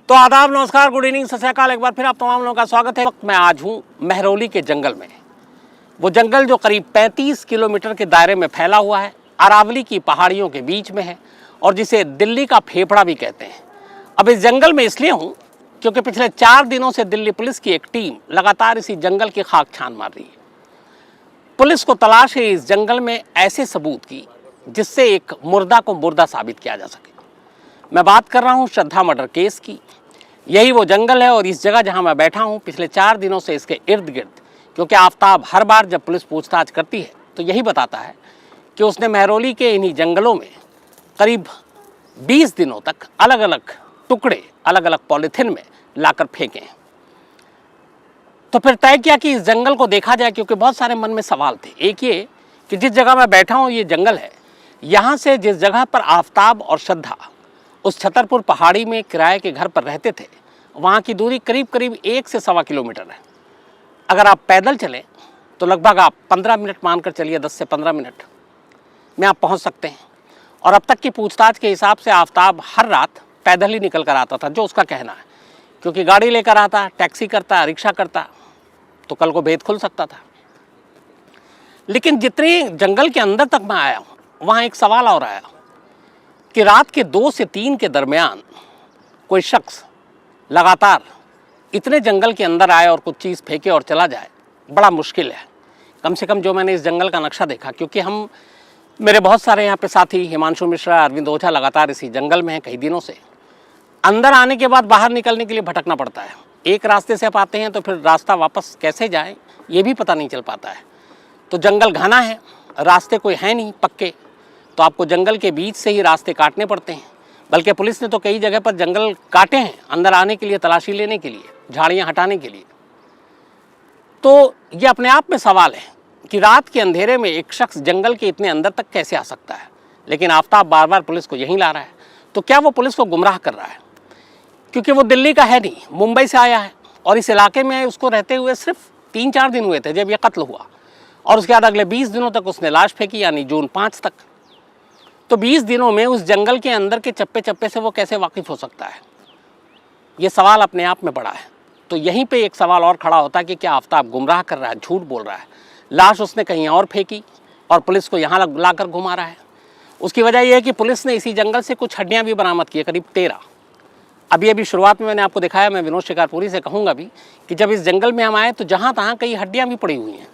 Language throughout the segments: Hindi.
तो आदाब, नमस्कार, गुड इवनिंग, सत श्री अकाल। एक बार फिर आप तमाम लोगों का स्वागत है। वक्त मैं आज हूँ महरौली के जंगल में। वो जंगल जो करीब 35 किलोमीटर के दायरे में फैला हुआ है, अरावली की पहाड़ियों के बीच में है और जिसे दिल्ली का फेफड़ा भी कहते हैं। अब इस जंगल में इसलिए हूँ क्योंकि पिछले 4 दिनों से दिल्ली पुलिस की एक टीम लगातार इसी जंगल की खाक छान मार रही है। पुलिस को तलाश है इस जंगल में ऐसे सबूत की जिससे एक मुर्दा को मुर्दा साबित किया जा सके। मैं बात कर रहा हूँ श्रद्धा मर्डर केस की। यही वो जंगल है और इस जगह जहाँ मैं बैठा हूँ पिछले 4 दिनों से इसके इर्द गिर्द, क्योंकि आफ्ताब हर बार जब पुलिस पूछताछ करती है तो यही बताता है कि उसने महरौली के इन्हीं जंगलों में करीब 20 दिनों तक अलग अलग टुकड़े अलग अलग पॉलीथिन में लाकर फेंके हैं। तो फिर तय किया कि इस जंगल को देखा जाए, क्योंकि बहुत सारे मन में सवाल थे। एक ये कि जिस जगह मैं बैठा हूँ ये जंगल है, यहाँ से जिस जगह पर आफ्ताब और श्रद्धा उस छतरपुर पहाड़ी में किराए के घर पर रहते थे, वहाँ की दूरी करीब करीब 1 से 1.25 किलोमीटर है। अगर आप पैदल चलें तो लगभग आप 15 मिनट मानकर चलिए, 10 से 15 मिनट में आप पहुँच सकते हैं। और अब तक की पूछताछ के हिसाब से आफ्ताब हर रात पैदल ही निकल कर आता था, जो उसका कहना है, क्योंकि गाड़ी लेकर आता, टैक्सी करता, रिक्शा करता तो कल को भेद खुल सकता था। लेकिन जितने जंगल के अंदर तक मैं आया हूँ वहाँ एक सवाल और आया कि रात के 2 से 3 के दरमियान कोई शख्स लगातार इतने जंगल के अंदर आए और कुछ चीज़ फेंके और चला जाए, बड़ा मुश्किल है। कम से कम जो मैंने इस जंगल का नक्शा देखा, क्योंकि मेरे बहुत सारे यहाँ पे साथी हिमांशु मिश्रा, अरविंद ओझा लगातार इसी जंगल में हैं कई दिनों से। अंदर आने के बाद बाहर निकलने के लिए भटकना पड़ता है। एक रास्ते से आप आते हैं तो फिर रास्ता वापस कैसे जाए ये भी पता नहीं चल पाता है। तो जंगल घना है, रास्ते कोई है नहीं पक्के, तो आपको जंगल के बीच से ही रास्ते काटने पड़ते हैं। बल्कि पुलिस ने तो कई जगह पर जंगल काटे हैं अंदर आने के लिए, तलाशी लेने के लिए, झाड़ियाँ हटाने के लिए। तो ये अपने आप में सवाल है कि रात के अंधेरे में एक शख्स जंगल के इतने अंदर तक कैसे आ सकता है। लेकिन आफ्ताब बार बार पुलिस को यहीं ला रहा है। तो क्या वो पुलिस को गुमराह कर रहा है? क्योंकि वो दिल्ली का है नहीं, मुंबई से आया है और इस इलाके में उसको रहते हुए सिर्फ 3-4 दिन हुए थे जब ये कत्ल हुआ, और उसके बाद अगले 20 दिनों तक उसने लाश फेंकी, यानी जून 5 तक। तो 20 दिनों में उस जंगल के अंदर के चप्पे चप्पे से वो कैसे वाकिफ़ हो सकता है? ये सवाल अपने आप में बड़ा है। तो यहीं पे एक सवाल और खड़ा होता है कि क्या आफ्ताब गुमराह कर रहा है, झूठ बोल रहा है? लाश उसने कहीं और फेंकी और पुलिस को यहाँ लाकर घुमा रहा है। उसकी वजह यह है कि पुलिस ने इसी जंगल से कुछ हड्डियाँ भी बरामद की, करीब 13। अभी शुरुआत में मैंने आपको दिखाया। मैं विनोद शिकारपुरी से कहूँगा भी कि जब इस जंगल में हम आए तो जहाँ तहाँ कई हड्डियाँ भी पड़ी हुई हैं,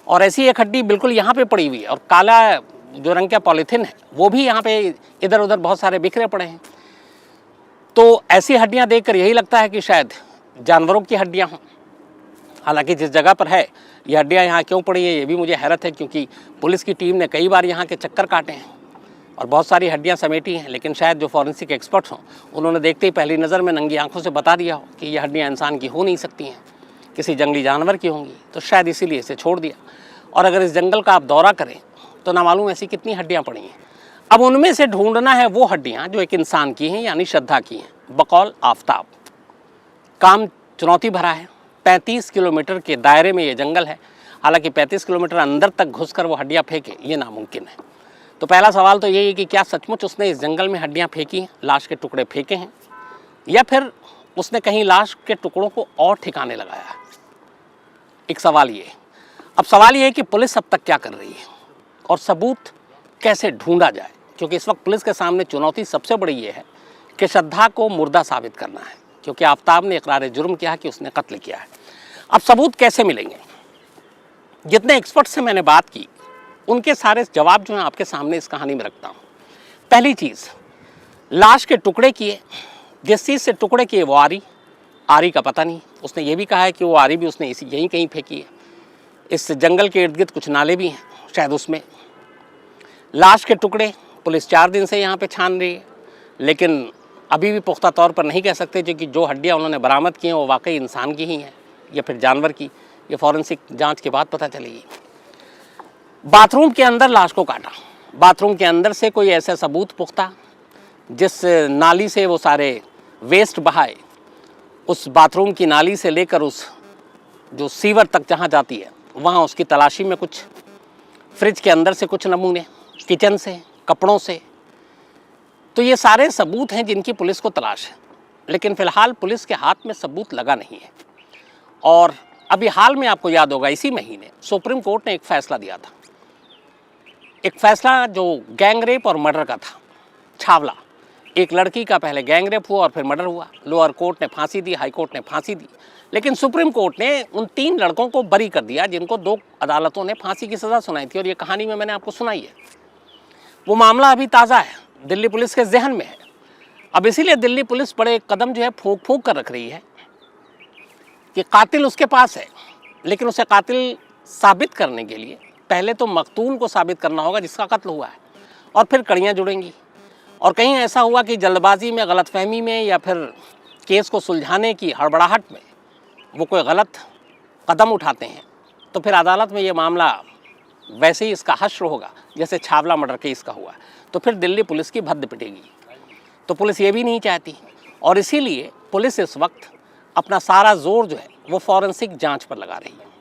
और ऐसी एक हड्डी बिल्कुल यहाँ पे पड़ी हुई है, और काला जो रंग का पॉलीथिन है वो भी यहाँ पे इधर उधर बहुत सारे बिखरे पड़े हैं। तो ऐसी हड्डियाँ देखकर यही लगता है कि शायद जानवरों की हड्डियाँ हों। हालांकि जिस जगह पर है ये हड्डियाँ यहाँ क्यों पड़ी है ये भी मुझे हैरत है, क्योंकि पुलिस की टीम ने कई बार यहाँ के चक्कर काटे हैं और बहुत सारी हड्डियाँ समेटी हैं। लेकिन शायद जो फॉरेंसिक एक्सपर्ट्स हों उन्होंने देखते ही पहली नज़र में नंगी आंखों से बता दिया हो कि ये हड्डियाँ इंसान की हो नहीं सकती हैं, किसी जंगली जानवर की होंगी, तो शायद इसीलिए इसे छोड़ दिया। और अगर इस जंगल का आप दौरा करें तो ना मालूम ऐसी कितनी हड्डियाँ पड़ी हैं। अब उनमें से ढूंढना है वो हड्डियाँ जो एक इंसान की हैं, यानी श्रद्धा की हैं। बकौल आफ्ताब काम चुनौती भरा है। 35 किलोमीटर के दायरे में ये जंगल है। हालांकि 35 किलोमीटर अंदर तक घुसकर वो हड्डियाँ फेंके ये नामुमकिन है। तो पहला सवाल तो यही है कि क्या सचमुच उसने इस जंगल में हड्डियाँ फेंकी हैं, लाश के टुकड़े फेंके हैं, या फिर उसने कहीं लाश के टुकड़ों को और ठिकाने लगाया है? एक सवाल ये है। अब सवाल ये है कि पुलिस अब तक क्या कर रही है और सबूत कैसे ढूंढा जाए, क्योंकि इस वक्त पुलिस के सामने चुनौती सबसे बड़ी ये है कि श्रद्धा को मुर्दा साबित करना है, क्योंकि आफ्ताब ने इकरार जुर्म किया कि उसने कत्ल किया है। अब सबूत कैसे मिलेंगे? जितने एक्सपर्ट से मैंने बात की उनके सारे जवाब जो हैं आपके सामने इस कहानी में रखता हूँ। पहली चीज़, लाश के टुकड़े किए, जिस चीज़ से टुकड़े किए वो आरी का पता नहीं। उसने ये भी कहा है कि वो आरी भी उसने यहीं कहीं फेंकी है। इस जंगल के इर्द गिर्द कुछ नाले भी हैं, शायद उसमें। लाश के टुकड़े पुलिस 4 दिन से यहाँ पे छान रही है, लेकिन अभी भी पुख्ता तौर पर नहीं कह सकते कि जो हड्डियाँ उन्होंने बरामद की हैं वो वाकई इंसान की ही हैं या फिर जानवर की। ये फॉरेंसिक जांच के बाद पता चलेगी। बाथरूम के अंदर लाश को काटा, बाथरूम के अंदर से कोई ऐसा सबूत पुख्ता जिस नाली से वो सारे वेस्ट बहाए, उस बाथरूम की नाली से लेकर उस जो सीवर तक जहाँ जाती है वहाँ उसकी तलाशी में कुछ फ्रिज के अंदर से कुछ नमूने, किचन से, कपड़ों से, तो ये सारे सबूत हैं जिनकी पुलिस को तलाश है। लेकिन फिलहाल पुलिस के हाथ में सबूत लगा नहीं है। और अभी हाल में आपको याद होगा, इसी महीने सुप्रीम कोर्ट ने एक फैसला दिया था, एक फैसला जो गैंग रेप और मर्डर का था। छावला, एक लड़की का पहले गैंग रेप हुआ और फिर मर्डर हुआ। लोअर कोर्ट ने फांसी दी, हाई कोर्ट ने फांसी दी, लेकिन सुप्रीम कोर्ट ने उन 3 लड़कों को बरी कर दिया जिनको 2 अदालतों ने फांसी की सज़ा सुनाई थी। और ये कहानी में मैंने आपको सुनाई है। वो मामला अभी ताज़ा है, दिल्ली पुलिस के जहन में है। अब इसीलिए दिल्ली पुलिस बड़े कदम जो है फूंक फूंक कर रख रही है कि कातिल उसके पास है, लेकिन उसे कातिल साबित करने के लिए पहले तो मकतूल को साबित करना होगा जिसका कत्ल हुआ है, और फिर कड़ियाँ जुड़ेंगी। और कहीं ऐसा हुआ कि जल्दबाजी में, गलतफहमी में, या फिर केस को सुलझाने की हड़बड़ाहट में वो कोई गलत कदम उठाते हैं, तो फिर अदालत में ये मामला वैसे ही इसका हश्र होगा जैसे छावला मर्डर केस का हुआ। तो फिर दिल्ली पुलिस की भद्द पिटेगी। तो पुलिस ये भी नहीं चाहती, और इसीलिए पुलिस इस वक्त अपना सारा जोर जो है वो फॉरेंसिक जांच पर लगा रही है।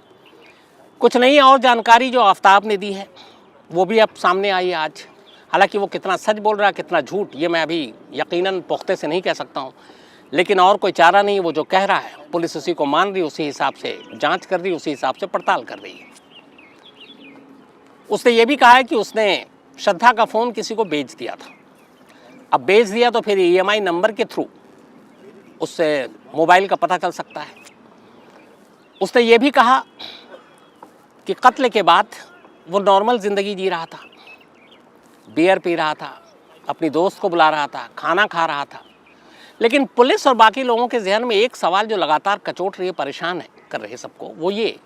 कुछ नई और जानकारी जो आफ्ताब ने दी है वो भी अब सामने आई है आज। हालांकि वो कितना सच बोल रहा है, कितना झूठ, ये मैं अभी यकीनन पुख्ते से नहीं कह सकता हूँ, लेकिन और कोई चारा नहीं। वो जो कह रहा है पुलिस उसी को मान रही, उसी हिसाब से जांच कर रही, उसी हिसाब से पड़ताल कर रही है। उसने ये भी कहा है कि उसने श्रद्धा का फ़ोन किसी को बेच दिया था। अब बेच दिया तो फिर EMI नंबर के थ्रू उससे मोबाइल का पता चल सकता है। उसने ये भी कहा कि कत्ल के बाद वो नॉर्मल ज़िंदगी जी रहा था, बियर पी रहा था, अपनी दोस्त को बुला रहा था, खाना खा रहा था। लेकिन पुलिस और बाकी लोगों के जहन में एक सवाल जो लगातार कचोट रही है, परेशान है कर रहे सबको, वो ये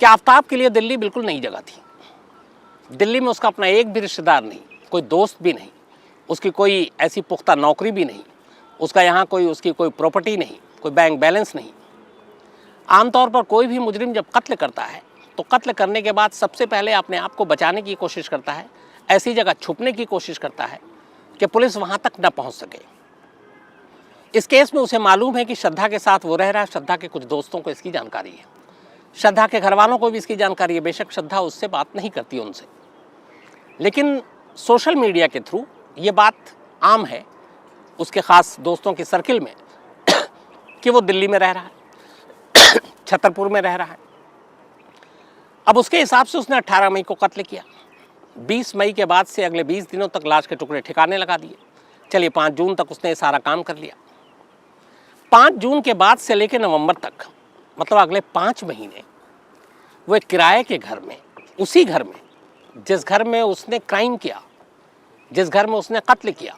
कि आफ्ताब के लिए दिल्ली बिल्कुल नई जगह थी। दिल्ली में उसका अपना एक भी रिश्तेदार नहीं, कोई दोस्त भी नहीं, उसकी कोई ऐसी पुख्ता नौकरी भी नहीं, उसका यहाँ कोई उसकी कोई प्रॉपर्टी नहीं, कोई बैंक बैलेंस नहीं। आमतौर पर कोई भी मुजरिम जब कत्ल करता है तो कत्ल करने के बाद सबसे पहले अपने आप को बचाने की कोशिश करता है, ऐसी जगह छुपने की कोशिश करता है कि पुलिस वहाँ तक न पहुँच सके। इस केस में उसे मालूम है कि श्रद्धा के साथ वो रह रहा है, श्रद्धा के कुछ दोस्तों को इसकी जानकारी है, श्रद्धा के घर वालों को भी इसकी जानकारी है। बेशक श्रद्धा उससे बात नहीं करती उनसे, लेकिन सोशल मीडिया के थ्रू ये बात आम है उसके ख़ास दोस्तों की सर्किल में कि वो दिल्ली में रह रहा है, छतरपुर में रह रहा है। अब उसके हिसाब से उसने 18 मई को कत्ल किया। 20 मई के बाद से अगले 20 दिनों तक लाश के टुकड़े ठिकाने लगा दिए। चलिए 5 जून तक उसने सारा काम कर लिया। 5 जून के बाद से लेकर नवंबर तक, मतलब अगले 5 महीने वो एक किराए के घर में, उसी घर में जिस घर में उसने क्राइम किया, जिस घर में उसने कत्ल किया,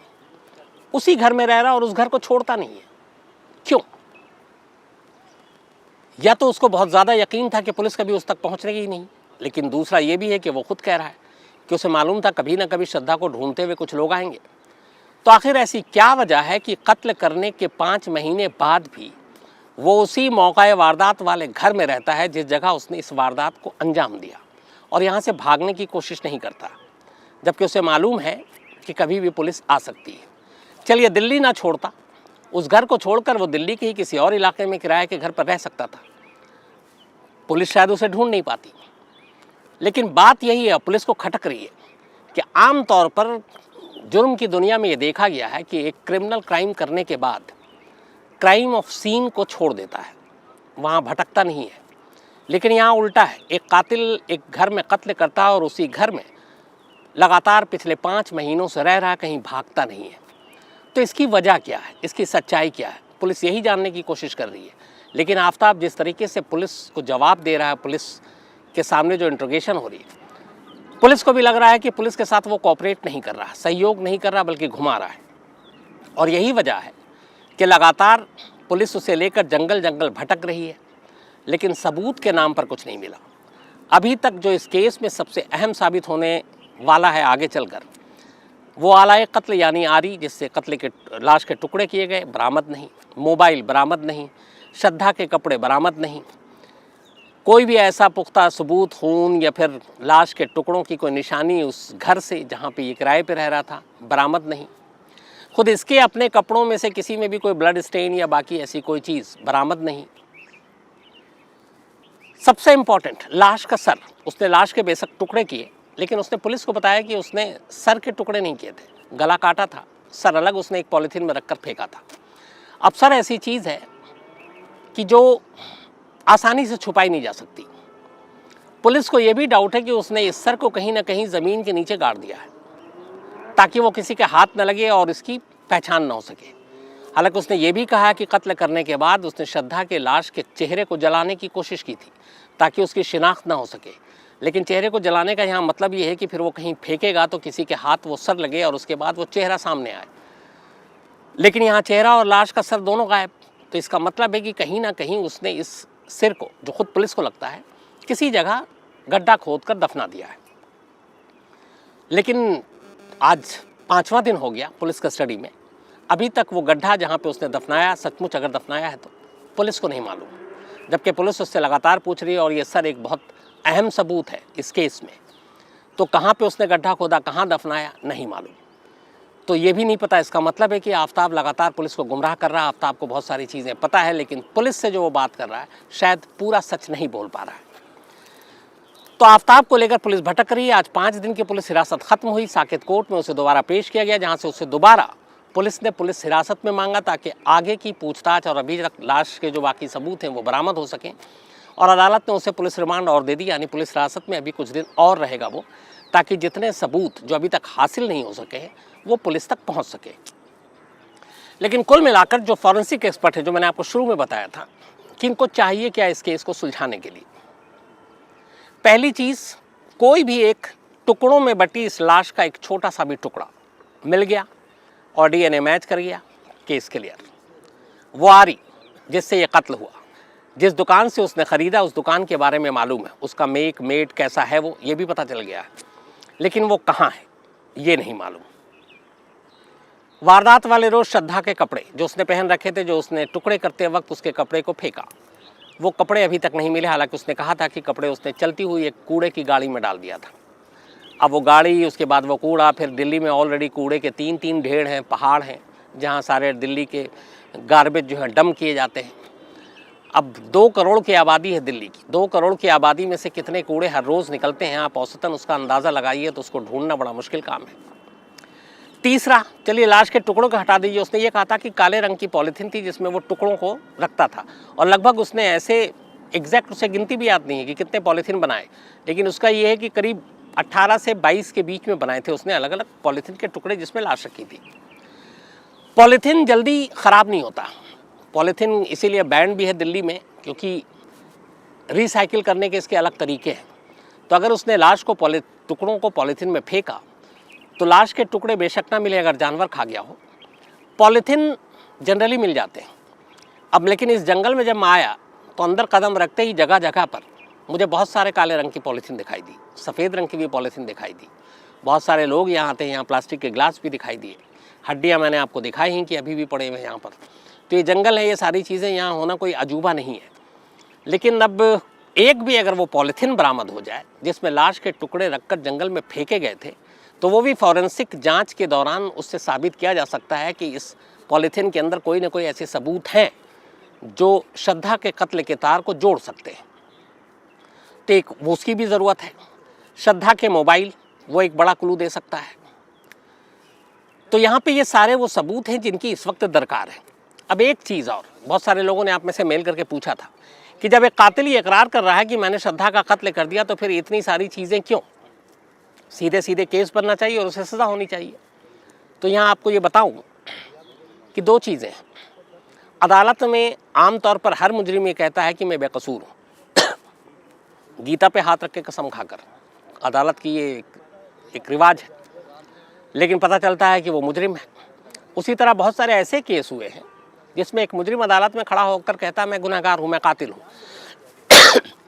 उसी घर में रह रहा और उस घर को छोड़ता नहीं है। क्यों? या तो उसको बहुत ज़्यादा यकीन था कि पुलिस कभी उस तक पहुंचेगी ही नहीं, लेकिन दूसरा ये भी है कि वो खुद कह रहा है कि उसे मालूम था कभी ना कभी श्रद्धा को ढूंढते हुए कुछ लोग आएंगे। तो आखिर ऐसी क्या वजह है कि कत्ल करने के 5 महीने बाद भी वो उसी मौका वारदात वाले घर में रहता है जिस जगह उसने इस वारदात को अंजाम दिया, और यहाँ से भागने की कोशिश नहीं करता, जबकि उसे मालूम है कि कभी भी पुलिस आ सकती है। चलिए दिल्ली ना छोड़ता, उस घर को छोड़कर वो दिल्ली के ही किसी और इलाके में किराए के घर पर रह सकता था, पुलिस शायद उसे ढूंढ नहीं पाती। लेकिन बात यही है, पुलिस को खटक रही है कि आमतौर पर जुर्म की दुनिया में ये देखा गया है कि एक क्रिमिनल क्राइम करने के बाद क्राइम ऑफ सीन को छोड़ देता है, वहाँ भटकता नहीं है। लेकिन यहाँ उल्टा है, एक कातिल एक घर में कत्ल करता है और उसी घर में लगातार पिछले 5 महीनों से रह रहा, कहीं भागता नहीं है। तो इसकी वजह क्या है, इसकी सच्चाई क्या है, पुलिस यही जानने की कोशिश कर रही है। लेकिन आफ्ताब जिस तरीके से पुलिस को जवाब दे रहा है, पुलिस के सामने जो इंट्रोगेशन हो रही है, पुलिस को भी लग रहा है कि पुलिस के साथ वो कोऑपरेट नहीं कर रहा, सहयोग नहीं कर रहा, बल्कि घुमा रहा है। और यही वजह है कि लगातार पुलिस उसे लेकर जंगल जंगल भटक रही है, लेकिन सबूत के नाम पर कुछ नहीं मिला। अभी तक जो इस केस में सबसे अहम साबित होने वाला है आगे चलकर, वो आलाए कत्ल यानी आरी, जिससे कत्ल के लाश के टुकड़े किए गए, बरामद नहीं, मोबाइल बरामद नहीं, श्रद्धा के कपड़े बरामद नहीं, कोई भी ऐसा पुख्ता सबूत, खून या फिर लाश के टुकड़ों की कोई निशानी उस घर से जहाँ पे ये किराए पे रह रहा था बरामद नहीं। खुद इसके अपने कपड़ों में से किसी में भी कोई ब्लड स्टेन या बाकी ऐसी कोई चीज़ बरामद नहीं। सबसे इम्पॉर्टेंट, लाश का सर, उसने लाश के बेशक टुकड़े किए, लेकिन उसने पुलिस को बताया कि उसने सर के टुकड़े नहीं किए थे, गला काटा था, सर अलग उसने एक पॉलीथीन में रखकर फेंका था। अवसर ऐसी चीज़ है कि जो आसानी से छुपाई नहीं जा सकती। पुलिस को यह भी डाउट है कि उसने इस सर को कहीं ना कहीं ज़मीन के नीचे गाड़ दिया है ताकि वो किसी के हाथ न लगे और इसकी पहचान न हो सके। हालांकि उसने ये भी कहा कि कत्ल करने के बाद उसने श्रद्धा के लाश के चेहरे को जलाने की कोशिश की थी ताकि उसकी शिनाख्त ना हो सके। लेकिन चेहरे को जलाने का यहाँ मतलब ये है कि फिर वो कहीं फेंकेगा तो किसी के हाथ वो सर लगे और उसके बाद वो चेहरा सामने आए। लेकिन यहाँ चेहरा और लाश का सर दोनों गायब, तो इसका मतलब है कि कहीं ना कहीं उसने इस सिर को, जो खुद पुलिस को लगता है, किसी जगह गड्ढा खोद कर दफना दिया है। लेकिन आज 5वां दिन हो गया पुलिस कस्टडी में, अभी तक वो गड्ढा जहाँ पे उसने दफनाया सचमुच अगर दफनाया है तो पुलिस को नहीं मालूम, जबकि पुलिस उससे लगातार पूछ रही है और ये सर एक बहुत अहम सबूत है इस केस में। तो कहाँ पे उसने गड्ढा खोदा, कहाँ दफनाया, नहीं मालूम। तो ये भी नहीं पता। इसका मतलब है कि आफ्ताब लगातार पुलिस को गुमराह कर रहा है। आफ्ताब को बहुत सारी चीज़ें पता है, लेकिन पुलिस से जो वो बात कर रहा है शायद पूरा सच नहीं बोल पा रहा है। तो आफ्ताब को लेकर पुलिस भटक रही है। आज 5 दिन की पुलिस हिरासत खत्म हुई। साकेत कोर्ट में उसे दोबारा पेश किया गया, जहाँ से उसे दोबारा पुलिस ने पुलिस हिरासत में मांगा ताकि आगे की पूछताछ और अभी तक लाश के जो बाकी सबूत हैं वो बरामद हो सकें। और अदालत ने उसे पुलिस रिमांड और दे दी, यानी पुलिस हिरासत में अभी कुछ दिन और रहेगा वो, ताकि जितने सबूत जो अभी तक हासिल नहीं हो सके हैं वो पुलिस तक पहुंच सके। लेकिन कुल मिलाकर जो फॉरेंसिक एक्सपर्ट है, जो मैंने आपको शुरू में बताया था कि इनको चाहिए क्या इस केस को सुलझाने के लिए, पहली चीज़, कोई भी एक टुकड़ों में बटी इस लाश का एक छोटा सा भी टुकड़ा मिल गया और डीएनए मैच कर गया, केस क्लियर। वो आरी जिससे ये कत्ल हुआ, जिस दुकान से उसने ख़रीदा उस दुकान के बारे में मालूम है, उसका मेक मेड कैसा है वो ये भी पता चल गया है, लेकिन वो कहाँ है ये नहीं मालूम। वारदात वाले रोज़ श्रद्धा के कपड़े जो उसने पहन रखे थे, जो उसने टुकड़े करते वक्त उसके कपड़े को फेंका, वो कपड़े अभी तक नहीं मिले। हालांकि उसने कहा था कि कपड़े उसने चलती हुई एक कूड़े की गाड़ी में डाल दिया था। अब वो गाड़ी, उसके बाद वो कूड़ा, फिर दिल्ली में ऑलरेडी कूड़े के 3 ढेर हैं, पहाड़ हैं, जहाँ सारे दिल्ली के गार्बेज जो है डंप किए जाते हैं। अब 2 करोड़ की आबादी है दिल्ली की। 2 करोड़ की आबादी में से कितने कूड़े हर रोज़ निकलते हैं, आप औसतन उसका अंदाज़ा लगाइए तो उसको ढूंढना बड़ा मुश्किल काम है। तीसरा, चलिए लाश के टुकड़ों को हटा दीजिए, उसने ये कहा था कि काले रंग की पॉलीथीन थी जिसमें वो टुकड़ों को रखता था, और लगभग उसने ऐसे एग्जैक्ट, उसे गिनती भी याद नहीं है कि कितने पॉलीथीन बनाए, लेकिन उसका ये है कि करीब 18 से 22 के बीच में बनाए थे उसने अलग अलग पॉलीथीन के टुकड़े जिसमें लाश रखी थी। पॉलीथीन जल्दी ख़राब नहीं होता। पॉलीथीन इसीलिए बैन भी है दिल्ली में, क्योंकि रिसाइकिल करने के इसके अलग तरीके हैं। तो अगर उसने लाश को टुकड़ों को पॉलीथीन में फेंका तो लाश के टुकड़े बेशक ना मिले अगर जानवर खा गया हो, पॉलीथीन जनरली मिल जाते हैं। अब लेकिन इस जंगल में जब मैं आया तो अंदर कदम रखते ही जगह जगह पर मुझे बहुत सारे काले रंग की पॉलीथीन दिखाई दी, सफ़ेद रंग की भी पॉलीथीन दिखाई दी। बहुत सारे लोग यहाँ आते हैं, यहाँ प्लास्टिक के ग्लास भी दिखाई दिए, हड्डियाँ मैंने आपको दिखाई हैं कि अभी भी पड़े हुए हैं यहाँ पर। तो ये जंगल है, ये सारी चीज़ें यहाँ होना कोई अजूबा नहीं है। लेकिन अब एक भी अगर वो पॉलीथीन बरामद हो जाए जिसमें लाश के टुकड़े रखकर जंगल में फेंके गए थे, तो वो भी फॉरेंसिक जांच के दौरान उससे साबित किया जा सकता है कि इस पॉलीथीन के अंदर कोई ना कोई ऐसे सबूत हैं जो श्रद्धा के कत्ल के तार को जोड़ सकते हैं। तो एक वो उसकी भी ज़रूरत है। श्रद्धा के मोबाइल, वो एक बड़ा क्लू दे सकता है। तो यहाँ पे ये सारे वो सबूत हैं जिनकी इस वक्त दरकार है। अब एक चीज़ और, बहुत सारे लोगों ने आप में से मेल करके पूछा था कि जब एक कातिल ये इकरार कर रहा है कि मैंने श्रद्धा का कत्ल कर दिया तो फिर इतनी सारी चीज़ें क्यों? सीधे सीधे केस बनना चाहिए और उसे सज़ा होनी चाहिए। तो यहाँ आपको ये बताऊं कि 2 चीज़ें हैं। अदालत में आमतौर पर हर मुजरिम ये कहता है कि मैं बेकसूर हूँ, गीता पे हाथ रख के कसम खाकर, अदालत की ये एक रिवाज है, लेकिन पता चलता है कि वो मुजरिम है। उसी तरह बहुत सारे ऐसे केस हुए हैं जिसमें एक मुजरिम अदालत में खड़ा होकर कहता है मैं गुनहगार हूँ, मैं कातिल हूँ,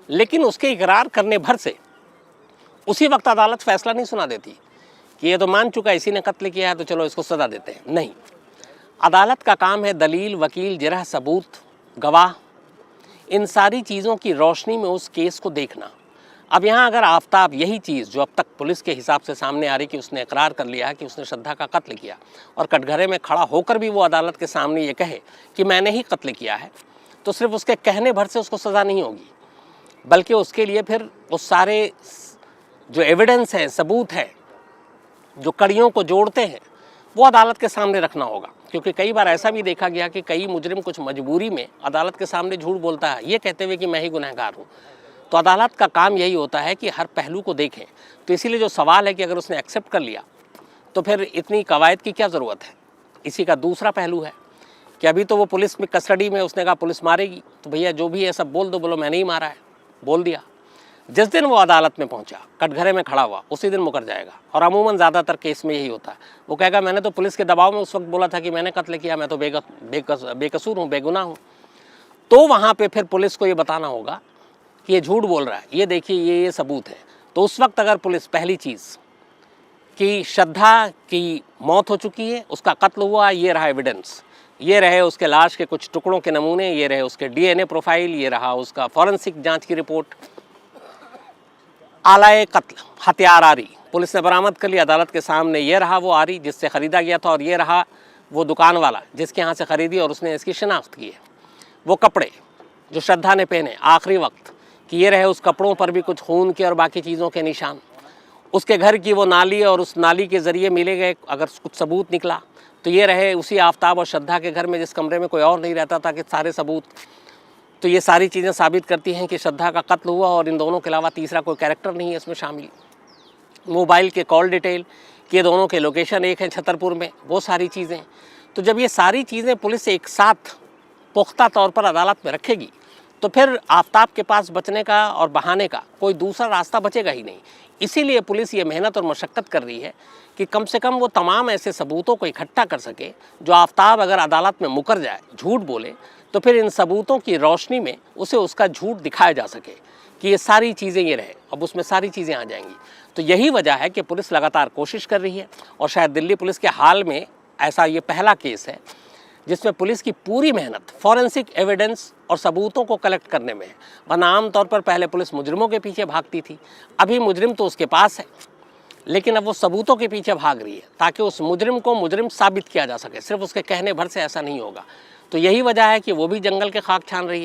लेकिन उसके इकरार करने भर से उसी वक्त अदालत फैसला नहीं सुना देती कि ये तो मान चुका है, इसी ने कत्ल किया है तो चलो इसको सज़ा देते हैं। नहीं, अदालत का काम है दलील, वकील, जिरह, सबूत, गवाह, इन सारी चीज़ों की रोशनी में उस केस को देखना। अब यहाँ अगर आफ्ताब यही चीज़ जो अब तक पुलिस के हिसाब से सामने आ रही कि उसने इकरार कर लिया है कि उसने श्रद्धा का कत्ल किया, और कटघरे में खड़ा होकर भी वो अदालत के सामने ये कहे कि मैंने ही कत्ल किया है, तो सिर्फ उसके कहने भर से उसको सज़ा नहीं होगी, बल्कि उसके लिए फिर उस सारे जो एविडेंस हैं, सबूत हैं, जो कड़ियों को जोड़ते हैं, वो अदालत के सामने रखना होगा। क्योंकि कई बार ऐसा भी देखा गया कि कई मुजरिम कुछ मजबूरी में अदालत के सामने झूठ बोलता है, ये कहते हुए कि मैं ही गुनहगार हूँ। तो अदालत का काम यही होता है कि हर पहलू को देखें। तो इसीलिए जो सवाल है कि अगर उसने एक्सेप्ट कर लिया तो फिर इतनी कवायद की क्या ज़रूरत है। इसी का दूसरा पहलू है कि अभी तो वो पुलिस में कस्टडी में, उसने कहा पुलिस मारेगी, तो भैया जो भी है सब बोल दो, बोलो मैंने ही मारा है, बोल दिया। जिस दिन वो अदालत में पहुंचा, कटघरे में खड़ा हुआ, उसी दिन मुकर जाएगा। और अमूमन ज़्यादातर केस में यही होता है। वो कहेगा मैंने तो पुलिस के दबाव में उस वक्त बोला था कि मैंने कत्ल किया, मैं तो बेकसूर हूँ, बेगुनाह हूँ। तो वहाँ पे फिर पुलिस को ये बताना होगा कि ये झूठ बोल रहा है, ये देखिए ये सबूत है। तो उस वक्त अगर पुलिस पहली चीज़ कि श्रद्धा की मौत हो चुकी है, उसका कत्ल हुआ, ये रहा एविडेंस, ये रहे उसके लाश के कुछ टुकड़ों के नमूने, ये रहे उसके डीएनए प्रोफाइल, ये रहा उसका फॉरेंसिक जांच की रिपोर्ट, आलाए कत्ल हथियार आरी पुलिस ने बरामद कर लिया अदालत के सामने। ये रहा वो आरी जिससे ख़रीदा गया था, और ये रहा वो दुकान वाला जिसके यहाँ से ख़रीदी और उसने इसकी शिनाख्त की है। वो कपड़े जो श्रद्धा ने पहने आखिरी वक्त, कि ये रहे उस कपड़ों पर भी कुछ खून के और बाकी चीज़ों के निशान। उसके घर की वो नाली और उस नाली के ज़रिए मिले गए अगर कुछ सबूत निकला तो ये रहे उसी आफ्ताब और श्रद्धा के घर में जिस कमरे में कोई और नहीं रहता था कि सारे सबूत। तो ये सारी चीज़ें साबित करती हैं कि श्रद्धा का कत्ल हुआ और इन दोनों के अलावा तीसरा कोई कैरेक्टर नहीं है इसमें शामिल। मोबाइल के कॉल डिटेल कि दोनों के लोकेशन एक हैं छतरपुर में, वो सारी चीज़ें। तो जब ये सारी चीज़ें पुलिस एक साथ पुख्ता तौर पर अदालत में रखेगी तो फिर आफ्ताब के पास बचने का और बहाने का कोई दूसरा रास्ता बचेगा ही नहीं। इसीलिए पुलिस ये मेहनत और मशक्क़त कर रही है कि कम से कम वो तमाम ऐसे सबूतों को इकट्ठा कर सके जो आफ्ताब अगर अदालत में मुकर जाए, झूठ बोले, तो फिर इन सबूतों की रोशनी में उसे उसका झूठ दिखाया जा सके कि ये सारी चीज़ें ये रहे। अब उसमें सारी चीज़ें आ जाएंगी। तो यही वजह है कि पुलिस लगातार कोशिश कर रही है और शायद दिल्ली पुलिस के हाल में ऐसा ये पहला केस है जिसमें पुलिस की पूरी मेहनत फॉरेंसिक एविडेंस और सबूतों को कलेक्ट करने में है। वरना आमतौर पर पहले पुलिस मुजरिमों के पीछे भागती थी, अभी मुजरिम तो उसके पास है लेकिन अब वो सबूतों के पीछे भाग रही है ताकि उस मुजरिम को मुजरिम साबित किया जा सके। सिर्फ उसके कहने भर से ऐसा नहीं होगा। तो यही वजह है कि वो भी जंगल के खाक छान रही है।